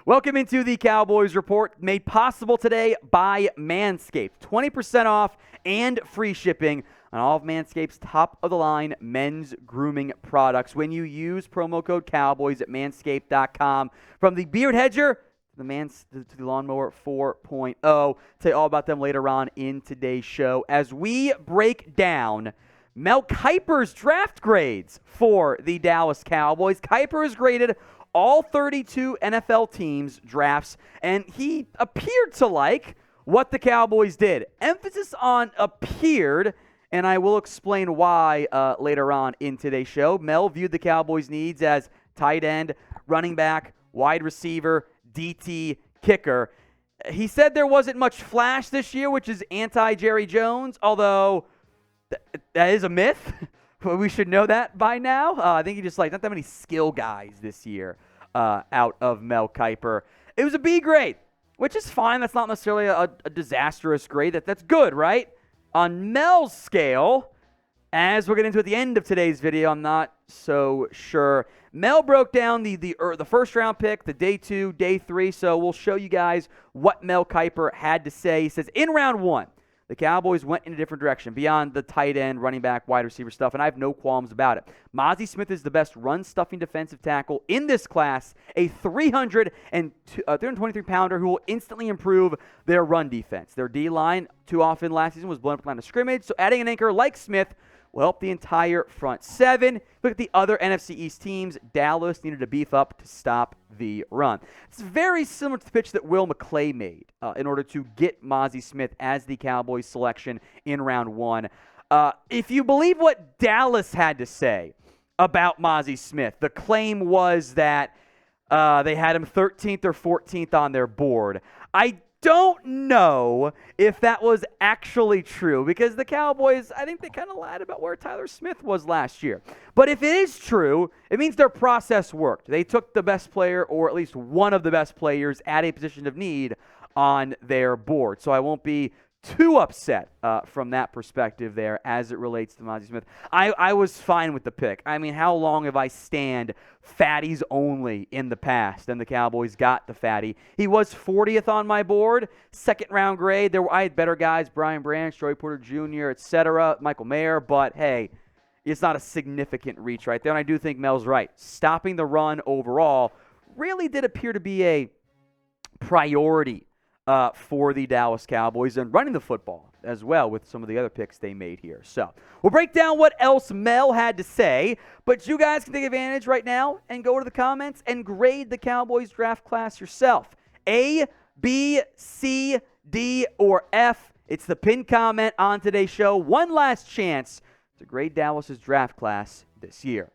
Welcome into the Cowboys Report, made possible today by Manscaped. 20% off and free shipping on all of Manscaped's top-of-the-line men's grooming products when you use promo code Cowboys at manscaped.com. From the beard hedger to the lawnmower 4.0. Tell you all about them later on in today's show as we break down Mel Kiper's draft grades for the Dallas Cowboys. Kiper is graded all 32 NFL teams' drafts, and he appeared to like what the Cowboys did. Emphasis on appeared, and I will explain why later on in today's show. Mel viewed the Cowboys' needs as tight end, running back, wide receiver, DT, kicker. He said there wasn't much flash this year, which is anti-Jerry Jones, although that is a myth. We should know that by now. I think he just not that many skill guys this year out of Mel Kiper. It was a B grade, which is fine. That's not necessarily a disastrous grade. That's good, right? On Mel's scale, as we'll get into at the end of today's video, I'm not so sure. Mel broke down the first round pick, the day 2, day 3, so we'll show you guys what Mel Kiper had to say. He says, in round 1, the Cowboys went in a different direction beyond the tight end, running back, wide receiver stuff, and I have no qualms about it. Mazi Smith is the best run-stuffing defensive tackle in this class, a 323-pounder who will instantly improve their run defense. Their D-line, too often last season, was blown up at line of scrimmage, so adding an anchor like Smith will help the entire front seven. Look at the other NFC East teams. Dallas needed to beef up to stop the run. It's very similar to the pitch that Will McClay made in order to get Mazi Smith as the Cowboys selection in round 1. If you believe what Dallas had to say about Mazi Smith, the claim was that they had him 13th or 14th on their board. I don't know if that was actually true because the Cowboys, I think they kind of lied about where Tyler Smith was last year. But if it is true, it means their process worked. They took the best player, or at least one of the best players, at a position of need on their board. So I won't be too upset from that perspective there as it relates to Mazi Smith. I was fine with the pick. I mean, how long have I stand fatties only in the past? And the Cowboys got the fatty. He was 40th on my board, second round grade. I had better guys, Brian Branch, Joey Porter Jr., etc., Michael Mayer, but hey, it's not a significant reach right there. And I do think Mel's right. Stopping the run overall really did appear to be a priority for the Dallas Cowboys, and running the football as well with some of the other picks they made here. So we'll break down what else Mel had to say, but you guys can take advantage right now and go to the comments and grade the Cowboys draft class yourself. A, B, C, D, or F. It's the pinned comment on today's show. One last chance to grade Dallas's draft class this year.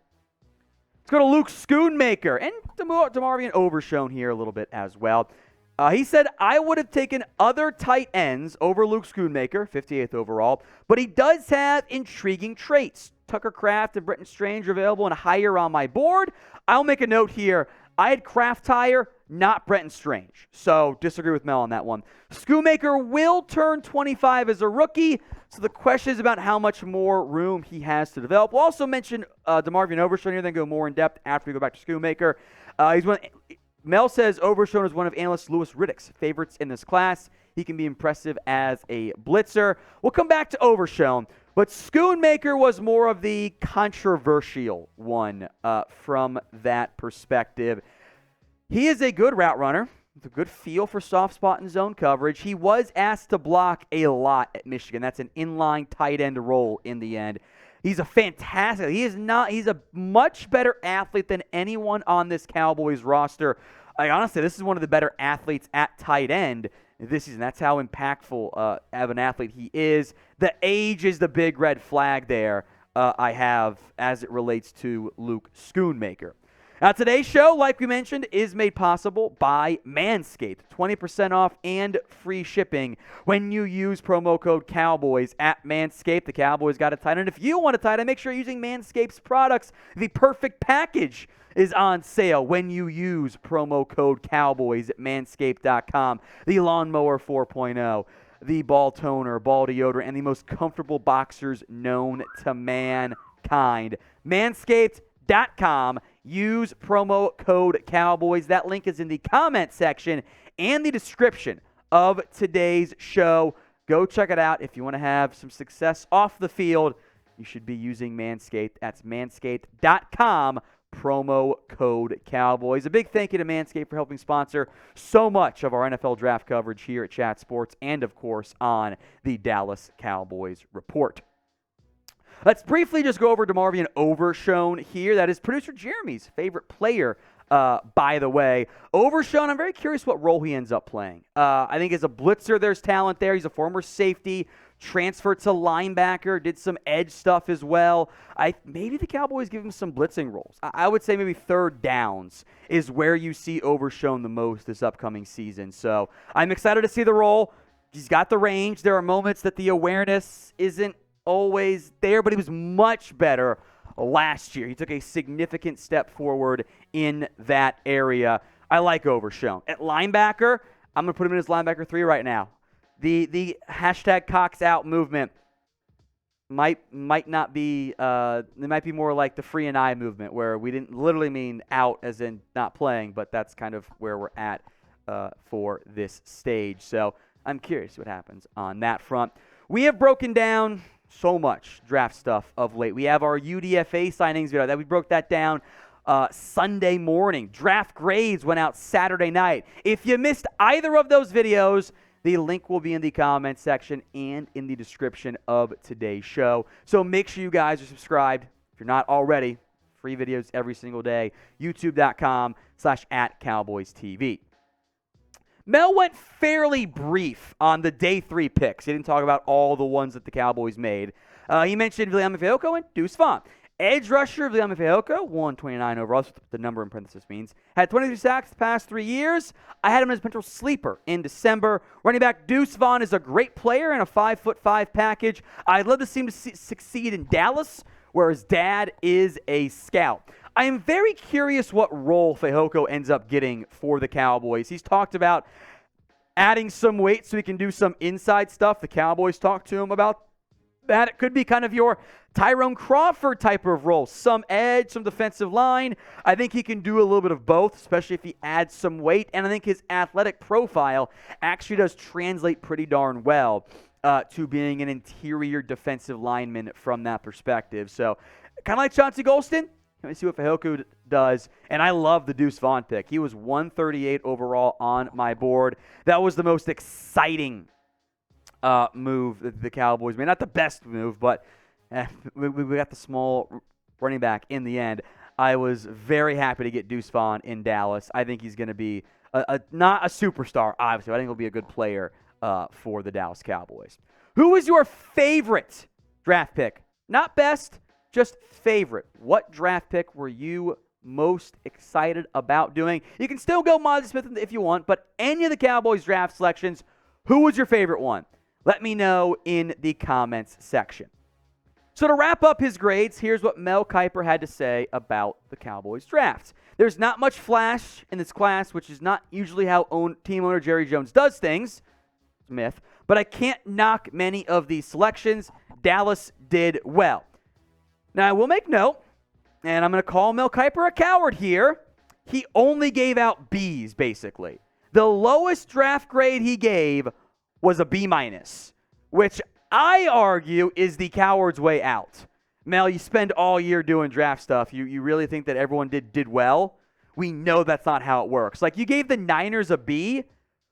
Let's go to Luke Schoonmaker and DeMarvion Overshown here a little bit as well. He said, I would have taken other tight ends over Luke Schoonmaker, 58th overall, but he does have intriguing traits. Tucker Kraft and Brenton Strange are available and higher on my board. I'll make a note here. I had Kraft higher, not Brenton Strange. So disagree with Mel on that one. Schoonmaker will turn 25 as a rookie, so the question is about how much more room he has to develop. We'll also mention DeMarvion Overshown here, then go more in depth after we go back to Schoonmaker. Mel says Overshown is one of analyst Louis Riddick's favorites in this class. He can be impressive as a blitzer. We'll come back to Overshown, but Schoonmaker was more of the controversial one from that perspective. He is a good route runner with a good feel for soft spot and zone coverage. He was asked to block a lot at Michigan. That's an inline tight end role in the end. He's a fantastic. He's a much better athlete than anyone on this Cowboys roster. Honestly, this is one of the better athletes at tight end this season. That's how impactful of an athlete he is. The age is the big red flag there I have as it relates to Luke Schoonmaker. Now, today's show, like we mentioned, is made possible by Manscaped. 20% off and free shipping when you use promo code Cowboys at Manscaped. The Cowboys got a tight end. If you want a tight end, make sure you're using Manscaped's products. The perfect package is on sale when you use promo code Cowboys at manscaped.com. The Lawnmower 4.0, the ball toner, ball deodorant, and the most comfortable boxers known to mankind. Manscaped.com. use promo code Cowboys. That link is in the comment section and the description of today's show. Go check it out. If you want to have some success off the field, you should be using Manscaped. That's manscaped.com, promo code Cowboys. A big thank you to Manscaped for helping sponsor so much of our NFL draft coverage here at Chat Sports and, of course, on the Dallas Cowboys Report. Let's briefly just go over DeMarvion Overshown here. That is producer Jeremy's favorite player, by the way. Overshown, I'm very curious what role he ends up playing. I think as a blitzer, there's talent there. He's a former safety, transferred to linebacker, did some edge stuff as well. Maybe the Cowboys give him some blitzing roles. I would say maybe third downs is where you see Overshown the most this upcoming season. So I'm excited to see the role. He's got the range. There are moments that the awareness isn't always there, but he was much better last year. He took a significant step forward in that area. I like Overshown. At linebacker, I'm going to put him in as linebacker 3 right now. The hashtag Cox out movement might not be, it might be more like the free and I movement, where we didn't literally mean out as in not playing, but that's kind of where we're at for this stage. So I'm curious what happens on that front. We have broken down so much draft stuff of late. We have our UDFA signings video that we broke that down Sunday morning. Draft grades went out Saturday night. If you missed either of those videos, the link will be in the comment section and in the description of today's show. So make sure you guys are subscribed. If you're not already, free videos every single day. YouTube.com/@CowboysTV. Mel went fairly brief on the day 3 picks. He didn't talk about all the ones that the Cowboys made. He mentioned Viliami Fehoko and Deuce Vaughn. Edge rusher Viliami Fehoko, 129 overall, that's what the number in parentheses means, had 23 sacks the past 3 years. I had him as a potential sleeper in December. Running back Deuce Vaughn is a great player in a 5'5" package. I'd love to see him succeed in Dallas, where his dad is a scout. I am very curious what role Fehoko ends up getting for the Cowboys. He's talked about adding some weight so he can do some inside stuff. The Cowboys talked to him about that. It could be kind of your Tyrone Crawford type of role. Some edge, some defensive line. I think he can do a little bit of both, especially if he adds some weight. And I think his athletic profile actually does translate pretty darn well to being an interior defensive lineman from that perspective. So kind of like Chauncey Golston. Let me see what Fehoko does. And I love the Deuce Vaughn pick. He was 138 overall on my board. That was the most exciting move that the Cowboys made. Not the best move, but we got the small running back in the end. I was very happy to get Deuce Vaughn in Dallas. I think he's going to be not a superstar, obviously. But I think he'll be a good player for the Dallas Cowboys. Who is your favorite draft pick? Not best, just favorite. What draft pick were you most excited about doing? You can still go Mazi Smith if you want, but any of the Cowboys draft selections, who was your favorite one? Let me know in the comments section. So to wrap up his grades, here's what Mel Kiper had to say about the Cowboys draft. There's not much flash in this class, which is not usually how team owner Jerry Jones does things. Myth. But I can't knock many of these selections. Dallas did well. Now, I will make note, and I'm going to call Mel Kiper a coward here. He only gave out Bs, basically. The lowest draft grade he gave was a B-, which I argue is the coward's way out. Mel, you spend all year doing draft stuff. You really think that everyone did well? We know that's not how it works. Like, you gave the Niners a B,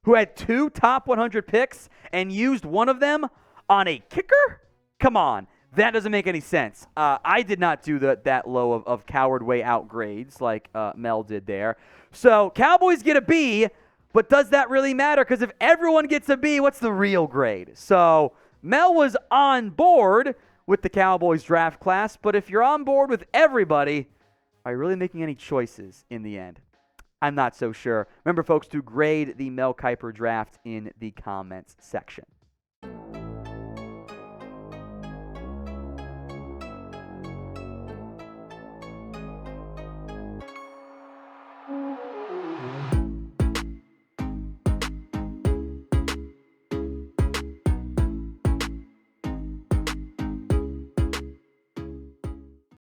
who had 2 top 100 picks, and used one of them on a kicker? Come on. That doesn't make any sense. I did not do that low of coward way out grades like Mel did there. So Cowboys get a B, but does that really matter? Because if everyone gets a B, what's the real grade? So Mel was on board with the Cowboys draft class, but if you're on board with everybody, are you really making any choices in the end? I'm not so sure. Remember, folks, to grade the Mel Kiper draft in the comments section.